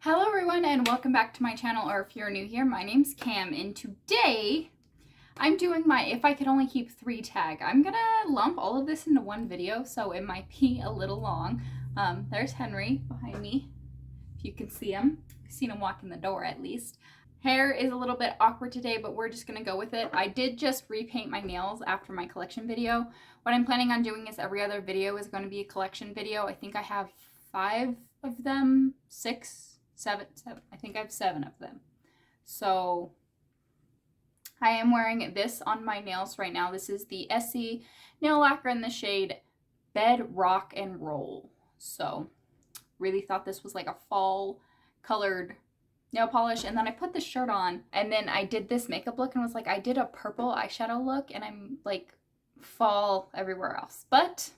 Hello everyone and welcome back to my channel, or if you're new here, my name's Cam, and today I'm doing my if I could only keep 3 tag. I'm gonna lump all of this into one video, so it might be a little long. There's Henry behind me, if you can see him. You've seen him walk in the door at least. Hair is a little bit awkward today, but we're just gonna go with it. I did just repaint my nails after my collection video. What I'm planning on doing is every other video is going to be a collection video. I think I have 5 of them, 6, 7. I think I have 7 of them. So I am wearing this on my nails right now. This is the Essie nail lacquer in the shade Bed Rock and Roll. So really thought this was like a fall colored nail polish. And then I put this shirt on, and then I did this makeup look and was like, I did a purple eyeshadow look, and I'm like fall everywhere else. But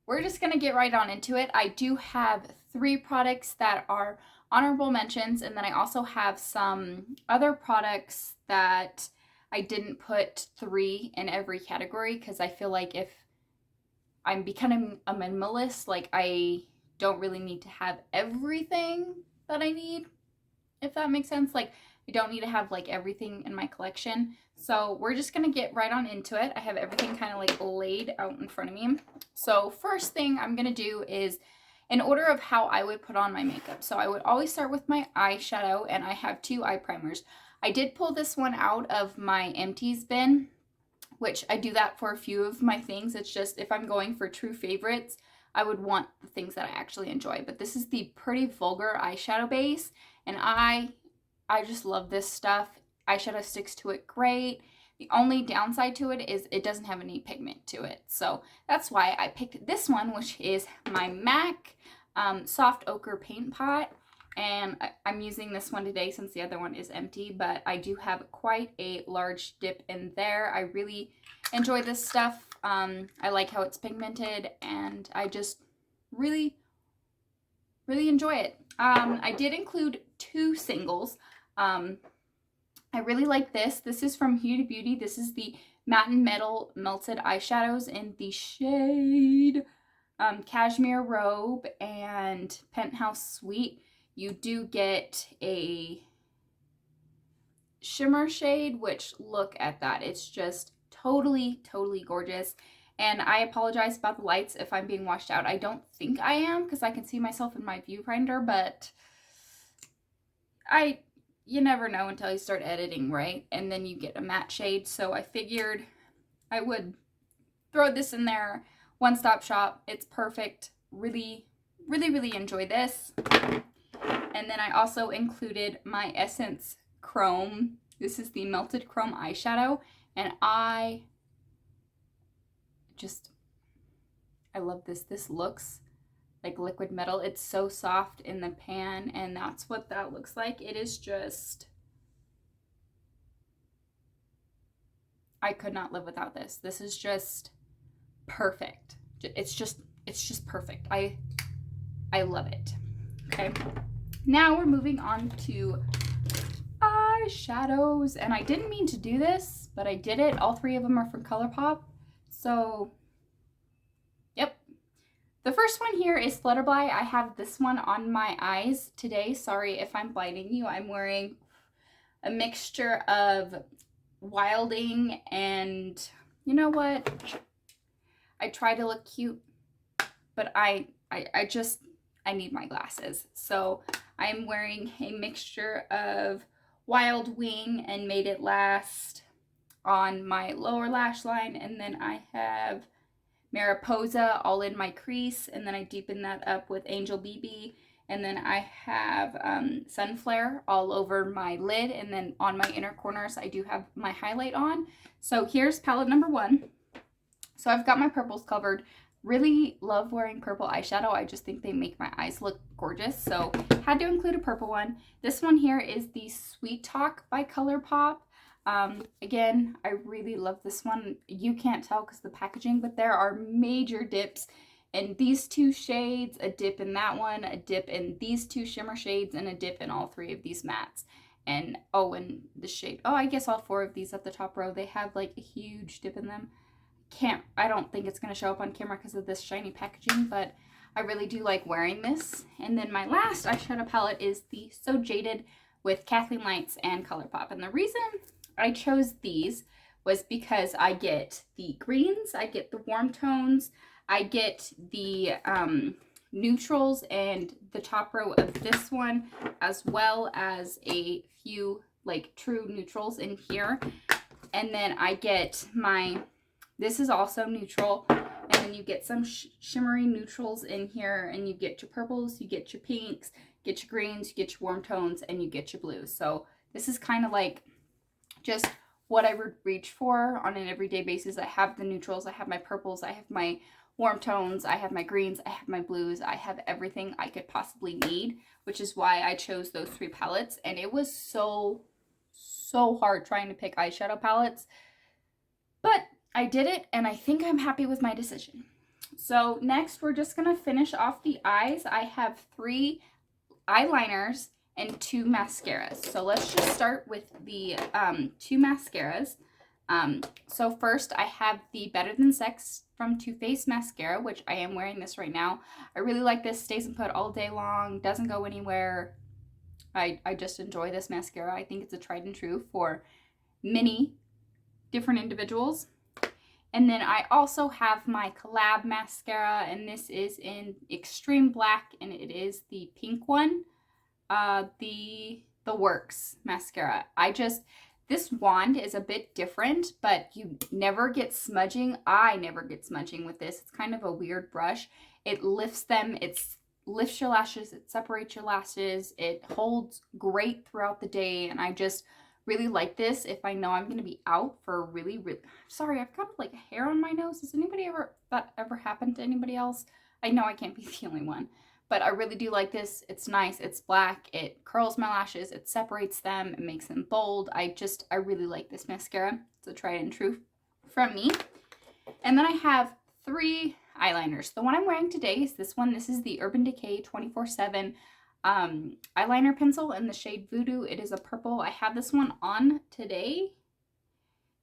we're just gonna get right on into it. I do have 3 products that are honorable mentions, and then I also have some other products that I didn't put 3 in every category because I feel like if I'm becoming a minimalist, like I don't really need to have everything that I need, if that makes sense. Like I don't need to have like everything in my collection. So we're just gonna get right on into it. I have everything kind of like laid out in front of me. So first thing I'm gonna do is in order of how I would put on my makeup. So I would always start with my eyeshadow, and I have 2 eye primers. I did pull this one out of my empties bin, which I do that for a few of my things. It's just if I'm going for true favorites, I would want the things that I actually enjoy. But this is the Pretty Vulgar eyeshadow base, and I just love this stuff. Eyeshadow sticks to it great. The only downside to it is it doesn't have any pigment to it. So that's why I picked this one, which is my MAC Soft Ochre Paint Pot. And I'm using this one today since the other one is empty, but I do have quite a large dip in there. I really enjoy this stuff. I like how it's pigmented, and I just really enjoy it. I did include 2 singles. I really like this. This is from Huda Beauty. This is the Matte and Metal Melted Eyeshadows in the shade Cashmere Robe and Penthouse Suite. You do get a shimmer shade, which look at that. It's just totally gorgeous. And I apologize about the lights if I'm being washed out. I don't think I am because I can see myself in my viewfinder, but you never know until you start editing, right? And then you get a matte shade. So I figured I would throw this in there. One-stop shop. It's perfect. Really enjoy this. And then I also included my Essence Chrome. This is the Melted Chrome eyeshadow. And I love this. This looks like liquid metal. It's so soft in the pan, and that's what that looks like. It is just, I could not live without this. This is just perfect. It's just perfect. I love it. Okay, now we're moving on to eyeshadows, and I didn't mean to do this, but I did it. All 3 of them are from ColourPop. So yep. The first one here is Flutterby. I have this one on my eyes today. Sorry if I'm blinding you. I'm wearing a mixture of wilding and, you know what? I try to look cute, but I need my glasses. So I'm wearing a mixture of Wild Wing and Made It Last on my lower lash line, and then I have Mariposa all in my crease, and then I deepen that up with Angel BB, and then I have Sunflare all over my lid, and then on my inner corners I do have my highlight on. So here's palette number 1. So I've got my purples covered. Really love wearing purple eyeshadow. I just think they make my eyes look gorgeous, so had to include a purple one. This one here is the Sweet Talk by ColourPop. Again, I really love this one. You can't tell because the packaging, but there are major dips in these 2 shades, a dip in that one, a dip in these 2 shimmer shades, and a dip in all 3 of these mattes. And and the shade, I guess all 4 of these at the top row, they have like a huge dip in them. I don't think it's going to show up on camera because of this shiny packaging, but I really do like wearing this. And then my last eyeshadow palette is the So Jaded with Kathleen Lights and ColourPop. And the reason I chose these was because I get the greens, I get the warm tones, I get the neutrals and the top row of this one, as well as a few like true neutrals in here. And then I get my, this is also neutral, and then you get some shimmery neutrals in here, and you get your purples, you get your pinks, get your greens, you get your warm tones, and you get your blues. So this is kind of like just what I would reach for on an everyday basis. I have the neutrals, I have my purples, I have my warm tones, I have my greens, I have my blues, I have everything I could possibly need, which is why I chose those 3 palettes. And it was so hard trying to pick eyeshadow palettes, but I did it, and I think I'm happy with my decision. So next we're just gonna finish off the eyes. I have 3 eyeliners and 2 mascaras. So let's just start with the 2 mascaras. So first I have the Better Than Sex from Too Faced mascara, which I am wearing this right now. I really like this, stays in put all day long, doesn't go anywhere. I just enjoy this mascara. I think it's a tried and true for many different individuals. And then I also have my collab mascara, and this is in Extreme Black, and it is the pink one, the Works mascara. This wand is a bit different, but you never get smudging. I never get smudging with this. It's kind of a weird brush. It lifts them, lifts your lashes, it separates your lashes, it holds great throughout the day, and I just really like this if I know I'm going to be out for really, sorry, I've got like a hair on my nose. Has that ever happened to anybody else? I know I can't be the only one, but I really do like this. It's nice, it's black, it curls my lashes, it separates them, it makes them bold. I really like this mascara. It's a tried and true from me. And then I have 3 eyeliners. The one I'm wearing today is this one. This is the Urban Decay 24/7 eyeliner pencil in the shade Voodoo. It is a purple. I have this one on today.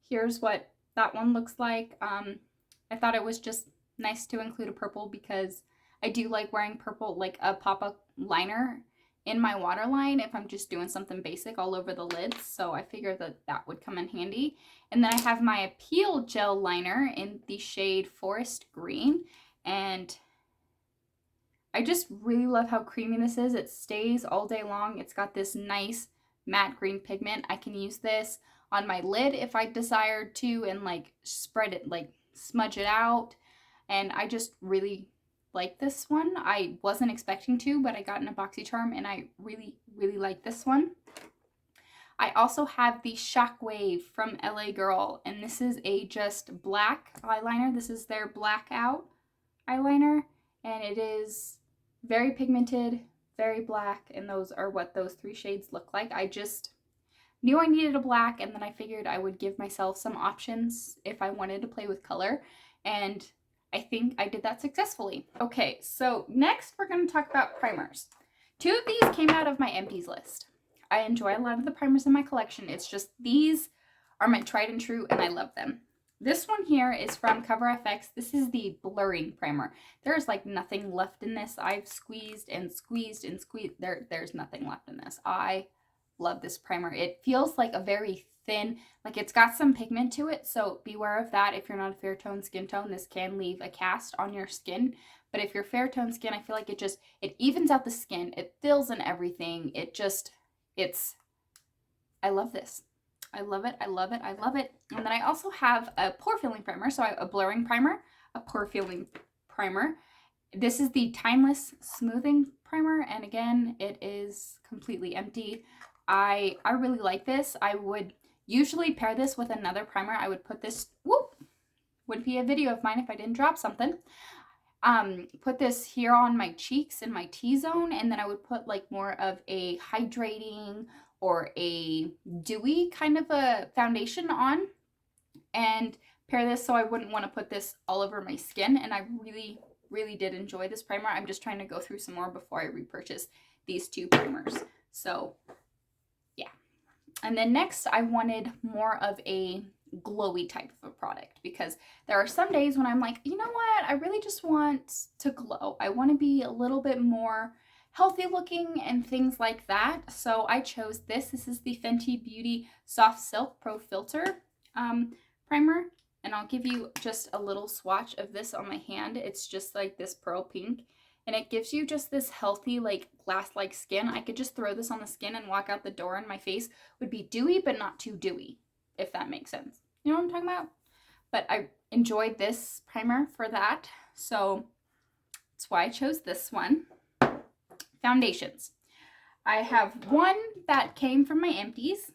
Here's what that one looks like. I thought it was just nice to include a purple because I do like wearing purple, like a pop-up liner in my waterline if I'm just doing something basic all over the lids. So I figured that would come in handy. And then I have my Appeal gel liner in the shade Forest Green, and I just really love how creamy this is. It stays all day long. It's got this nice matte green pigment. I can use this on my lid if I desired to, and like spread it, like smudge it out. And I just really like this one. I wasn't expecting to, but I got in a BoxyCharm, and I really like this one. I also have the Shockwave from LA Girl, and this is a just black eyeliner. This is their blackout eyeliner, and it is very pigmented, very black, and those are what those 3 shades look like. I just knew I needed a black, and then I figured I would give myself some options if I wanted to play with color, and I think I did that successfully. Okay, so next we're going to talk about primers. 2 of these came out of my empties list. I enjoy a lot of the primers in my collection. It's just these are my tried and true, and I love them. This one here is from Cover FX. This is the blurring primer. There's like nothing left in this. I've squeezed and squeezed and squeezed. There's nothing left in this. I love this primer. It feels like a very thin, like it's got some pigment to it, so beware of that. If you're not a fair tone skin tone, this can leave a cast on your skin. But if you're fair tone skin, I feel like it evens out the skin. It fills in everything. I love this. I love it. I love it. I love it. And then I also have a pore filling primer. So I have a blurring primer, a pore filling primer. This is the Timeless Smoothing Primer. And again, it is completely empty. I really like this. I would usually pair this with another primer. I would put this, wouldn't be a video of mine if I didn't drop something. Put this here on my cheeks in my T-zone, and then I would put like more of a hydrating or a dewy kind of a foundation on and pair this, so I wouldn't want to put this all over my skin. And I really did enjoy this primer. I'm just trying to go through some more before I repurchase these 2 primers. So yeah. And then next I wanted more of a glowy type of a product, because there are some days when I'm like, you know what, I really just want to glow. I want to be a little bit more healthy looking and things like that. So I chose this. This is the Fenty Beauty Soft Silk Pro Filter primer. And I'll give you just a little swatch of this on my hand. It's just like this pearl pink. And it gives you just this healthy, like glass-like skin. I could just throw this on the skin and walk out the door and my face would be dewy, but not too dewy, if that makes sense. You know what I'm talking about? But I enjoyed this primer for that. So that's why I chose this one. Foundations. I have one that came from my empties.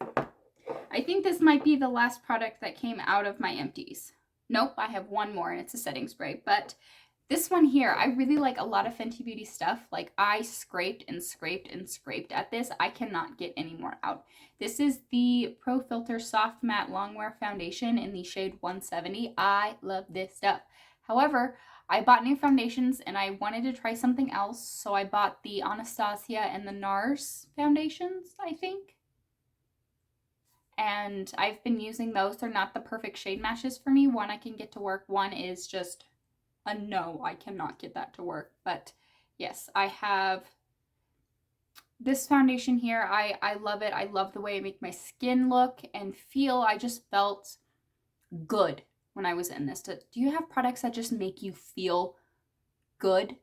I think this might be the last product that came out of my empties. Nope, I have one more and it's a setting spray. But this one here, I really like a lot of Fenty Beauty stuff. Like I scraped and scraped and scraped at this. I cannot get any more out. This is the Pro Filter Soft Matte Longwear Foundation in the shade 170. I love this stuff. However, I bought new foundations and I wanted to try something else. So I bought the Anastasia and the NARS foundations, I think. And I've been using those. They're not the perfect shade matches for me. One I can get to work. One is just a no, I cannot get that to work. But yes, I have this foundation here. I love it. I love the way it makes my skin look and feel. I just felt good when I was in this. Do you have products that just make you feel good?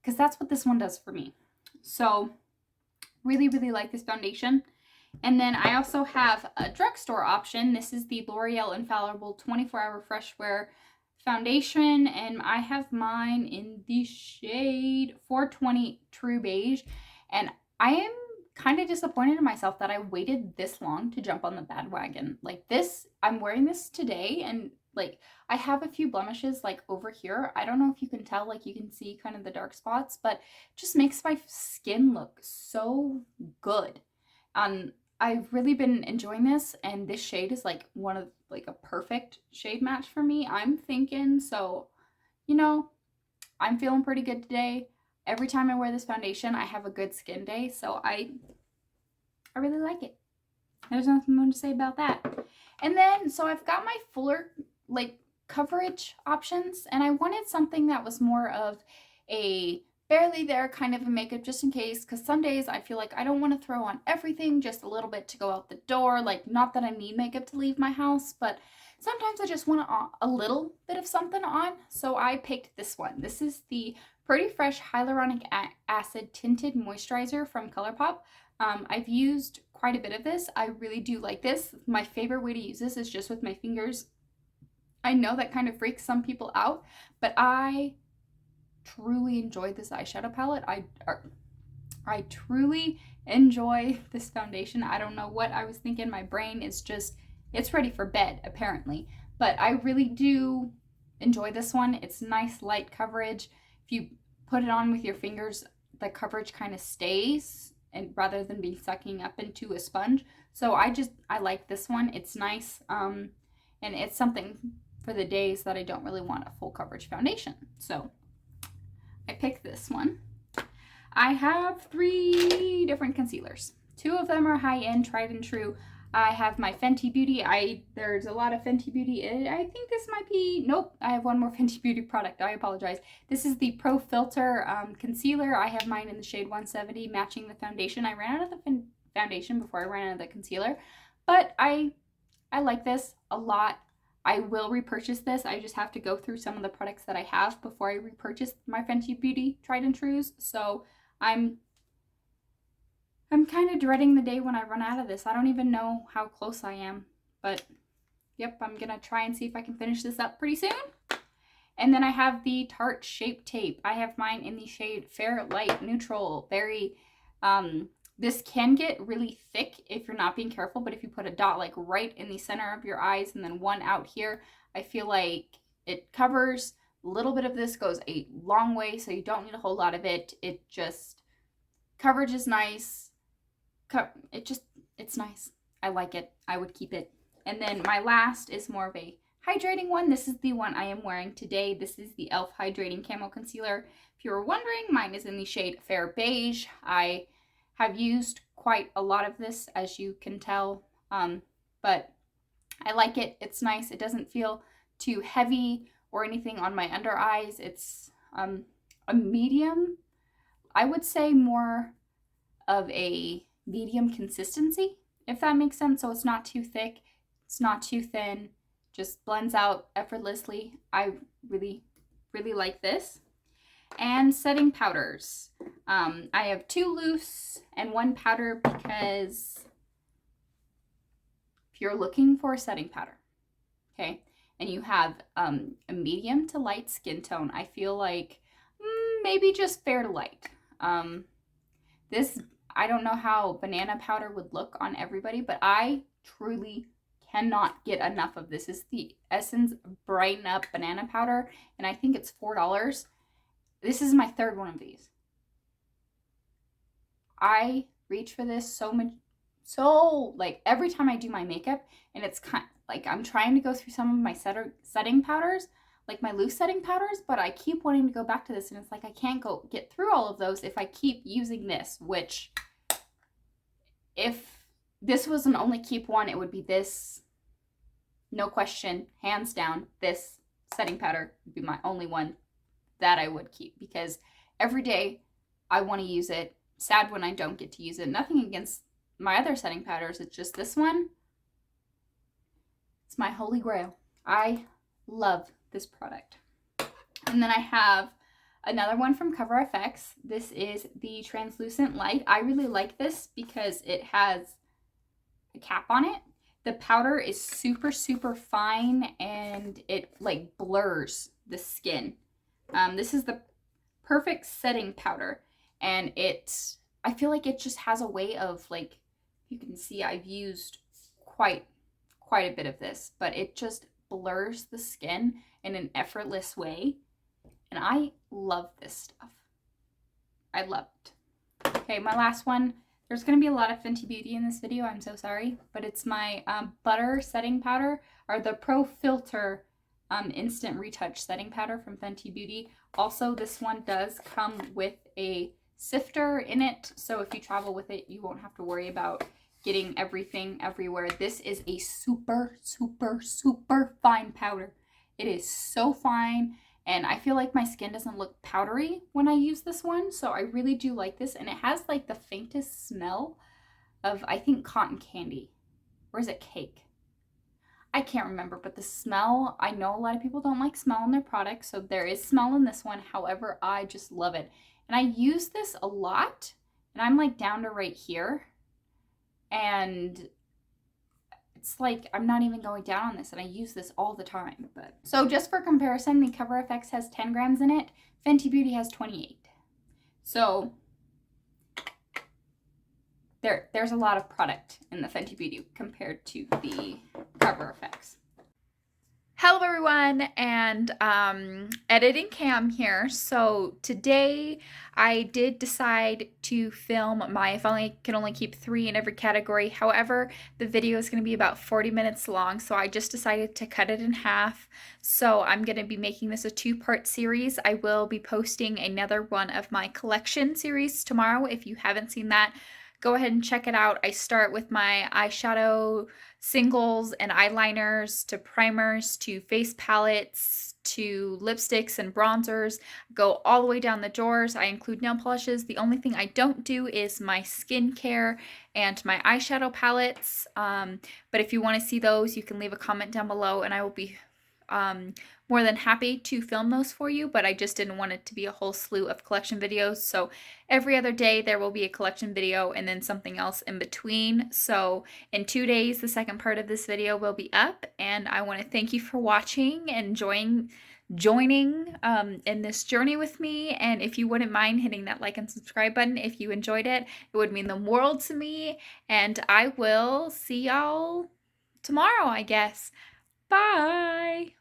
Because that's what this one does for me. So really, really like this foundation. And then I also have a drugstore option. This is the L'Oreal Infallible 24-Hour Fresh Wear Foundation, and I have mine in the shade 420 True Beige. And I am kind of disappointed in myself that I waited this long to jump on the bandwagon. Like this, I'm wearing this today, and like I have a few blemishes like over here. I don't know if you can tell, like you can see kind of the dark spots, but it just makes my skin look so good. I've really been enjoying this, and this shade is like one of like a perfect shade match for me, I'm thinking. So, you know, I'm feeling pretty good today. Every time I wear this foundation, I have a good skin day, so I really like it. There's nothing more to say about that. And then, so I've got my fuller like coverage options, and I wanted something that was more of a barely there kind of a makeup, just in case, because some days I feel like I don't want to throw on everything, just a little bit to go out the door. Like, not that I need makeup to leave my house, but sometimes I just want a little bit of something on. So I picked this one. This is the Pretty Fresh Hyaluronic Acid Tinted Moisturizer from ColourPop. I've used quite a bit of this. I really do like this. My favorite way to use this is just with my fingers. I know that kind of freaks some people out, but I truly enjoyed this eyeshadow palette. I truly enjoy this foundation. I don't know what I was thinking. My brain is just, it's ready for bed apparently, but I really do enjoy this one. It's nice light coverage. If you put it on with your fingers, the coverage kind of stays, and rather than be sucking up into a sponge. So I like this one. It's nice, and it's something for the days that I don't really want a full coverage foundation. So I picked this one. I have 3 different concealers. 2 of them are high-end, tried and true. I have my Fenty Beauty. There's a lot of Fenty Beauty. I think this might be, nope, I have one more Fenty Beauty product. I apologize. This is the Pro Filter concealer. I have mine in the shade 170, matching the foundation. I ran out of the foundation before I ran out of the concealer, but I like this a lot. I will repurchase this. I just have to go through some of the products that I have before I repurchase my Fenty Beauty tried and trues. So I'm kind of dreading the day when I run out of this. I don't even know how close I am, but yep, I'm gonna try and see if I can finish this up pretty soon. And then I have the Tarte Shape Tape. I have mine in the shade Fair Light Neutral. Very, this can get really thick if you're not being careful, but if you put a dot like right in the center of your eyes and then one out here, I feel like it covers. A little bit of this goes a long way, so you don't need a whole lot of it. It just, coverage is nice. It's nice. I like it. I would keep it. And then my last is more of a hydrating one. This is the one I am wearing today. This is the e.l.f. Hydrating Camo Concealer. If you were wondering, mine is in the shade Fair Beige. I have used quite a lot of this, as you can tell, but I like it. It's nice. It doesn't feel too heavy or anything on my under eyes. It's a medium, I would say more of a medium consistency, if that makes sense. So it's not too thick, it's not too thin, just blends out effortlessly. I really, really like this. And setting powders. I have 2 loose and 1 powder because if you're looking for a setting powder, okay, and you have a medium to light skin tone, I feel like maybe just fair to light. This, I don't know how banana powder would look on everybody, but I truly cannot get enough of this. This is the Essence Brighten Up Banana Powder, and I think it's $4. This is my 3rd one of these. I reach for this so much, so like every time I do my makeup, and it's kind of like I'm trying to go through some of my setting powders, like my loose setting powders, but I keep wanting to go back to this, and it's like I can't get through all of those if I keep using this, which if this was an only keep one, it would be this, no question, hands down. This setting powder would be my only one that I would keep, because every day I want to use it. Sad when I don't get to use it. Nothing against my other setting powders, it's just this one. It's my holy grail. I love this product. And then I have another one from Cover FX. This is the Translucent Light. I really like this because it has a cap on it. The powder is super, super fine, and it like blurs the skin. This is the perfect setting powder, and I feel like it just has a way of, like, you can see I've used quite a bit of this, but it just blurs the skin in an effortless way, and I love this stuff. I love it. Okay, my last one. There's going to be a lot of Fenty Beauty in this video, I'm so sorry, but it's my Butter Setting Powder, or the Pro Filter Instant Retouch Setting Powder from Fenty Beauty. Also, this one does come with a sifter in it, so if you travel with it, you won't have to worry about getting everything everywhere. This is a super, super, super fine powder. It is so fine, and I feel like my skin doesn't look powdery when I use this one, so I really do like this, and it has like the faintest smell of, I think, cotton candy, or is it cake? I can't remember, but the smell, I know a lot of people don't like smell in their products, so there is smell in this one. However, I just love it. And I use this a lot, and I'm like down to right here. And it's like I'm not even going down on this, and I use this all the time. But so just for comparison, the Cover FX has 10 grams in it. Fenty Beauty has 28. So there's a lot of product in the Fenty Beauty compared to the Cover FX. Hello everyone, and editing Cam here. So today I did decide to film my If I Can Only Keep 3 in every category. However, the video is going to be about 40 minutes long, so I just decided to cut it in half. So I'm going to be making this a 2-part series. I will be posting another one of my collection series tomorrow. If you haven't seen that, go ahead and check it out. I start with my eyeshadow singles and eyeliners, to primers, to face palettes, to lipsticks and bronzers. Go all the way down the drawers. I include nail polishes. The only thing I don't do is my skincare and my eyeshadow palettes. But if you want to see those, you can leave a comment down below, and I will be more than happy to film those for you, but I just didn't want it to be a whole slew of collection videos. So every other day there will be a collection video and then something else in between. So in 2 days, the second part of this video will be up, and I want to thank you for watching and joining in this journey with me. And if you wouldn't mind hitting that like and subscribe button if you enjoyed it, it would mean the world to me. And I will see y'all tomorrow, I guess. Bye!